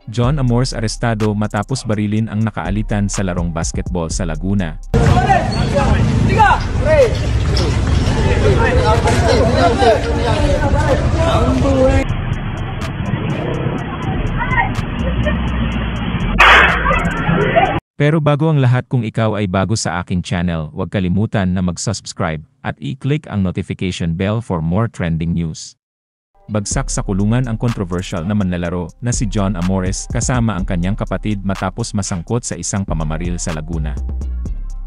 John Amores arestado matapos barilin ang nakaalitan sa larong basketball sa Laguna. Pero bago ang lahat, kung ikaw ay bago sa aking channel, huwag kalimutan na mag-subscribe at i-click ang notification bell for more trending news. Bagsak sa kulungan ang controversial na manlalaro na si John Amores kasama ang kanyang kapatid matapos masangkot sa isang pamamaril sa Laguna.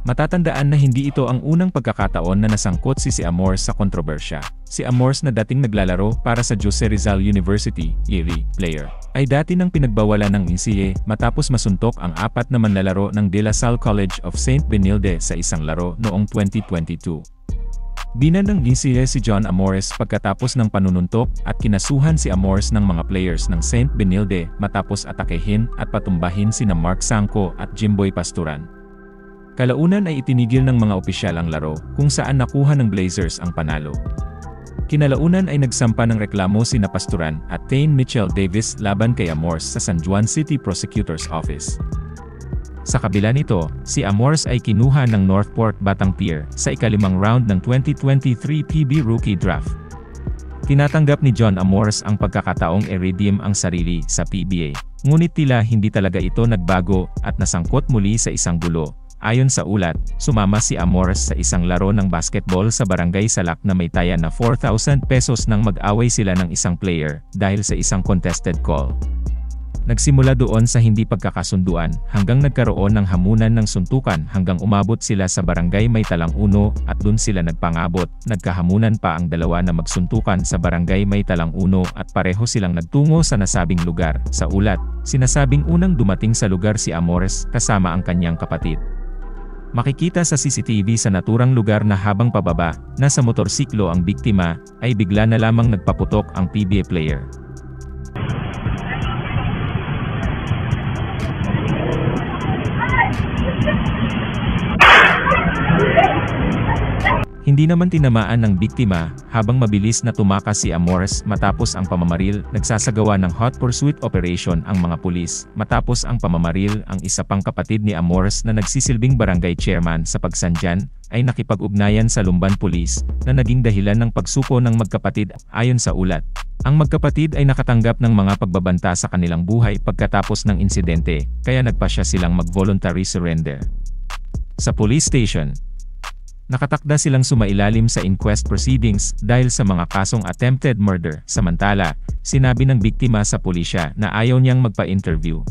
Matatandaan na hindi ito ang unang pagkakataon na nasangkot si Amores sa kontrobersya. Si Amores, na dating naglalaro para sa Jose Rizal University, Erie, player, ay dati nang pinagbawalan ng NCAA matapos masuntok ang 4 na manlalaro ng De La Salle College of St. Benilde sa isang laro noong 2022. Binan ng NCAA si John Amores pagkatapos ng panununtok at kinasuhan si Amores ng mga players ng St. Benilde matapos atakehin at patumbahin sina Mark Sanco at Jimboy Pasturan. Kalaunan ay itinigil ng mga opisyal ang laro, kung saan nakuha ng Blazers ang panalo. Kinalaunan ay nagsampa ng reklamo sina Pasturan at Tane Mitchell Davis laban kay Amores sa San Juan City Prosecutor's Office. Sa kabila nito, si Amores ay kinuha ng Northport Batang Pier sa ika-5 round ng 2023 PB Rookie Draft. Tinatanggap ni John Amores ang pagkakataong i-redeem ang sarili sa PBA, ngunit tila hindi talaga ito nagbago at nasangkot muli sa isang gulo. Ayon sa ulat, sumama si Amores sa isang laro ng basketball sa Barangay Salak na may taya na 4,000 pesos nang mag-away sila ng isang player dahil sa isang contested call. Nagsimula doon sa hindi pagkakasunduan hanggang nagkaroon ng hamunan ng suntukan hanggang umabot sila sa Barangay Maytalang 1 at dun sila nagpangabot. Nagkahamunan pa ang dalawa na magsuntukan sa Barangay Maytalang 1 at pareho silang nagtungo sa nasabing lugar. Sa ulat, sinasabing unang dumating sa lugar si Amores kasama ang kanyang kapatid. Makikita sa CCTV sa naturang lugar na habang pababa na sa motorsiklo ang biktima, ay bigla na lamang nagpaputok ang PBA player. Hindi naman tinamaan ng biktima, habang mabilis na tumakas si Amores matapos ang pamamaril. Nagsasagawa ng hot pursuit operation ang mga pulis. Matapos ang pamamaril, ang isa pang kapatid ni Amores na nagsisilbing barangay chairman sa Pagsanjan, ay nakipag-ugnayan sa Lumban Police, na naging dahilan ng pagsuko ng magkapatid. Ayon sa ulat, ang magkapatid ay nakatanggap ng mga pagbabanta sa kanilang buhay pagkatapos ng insidente, kaya nagpasya silang mag-voluntary surrender sa police station. Nakatakda silang sumailalim sa inquest proceedings dahil sa mga kasong attempted murder. Samantala, sinabi ng biktima sa pulisya na ayaw niyang magpa-interview.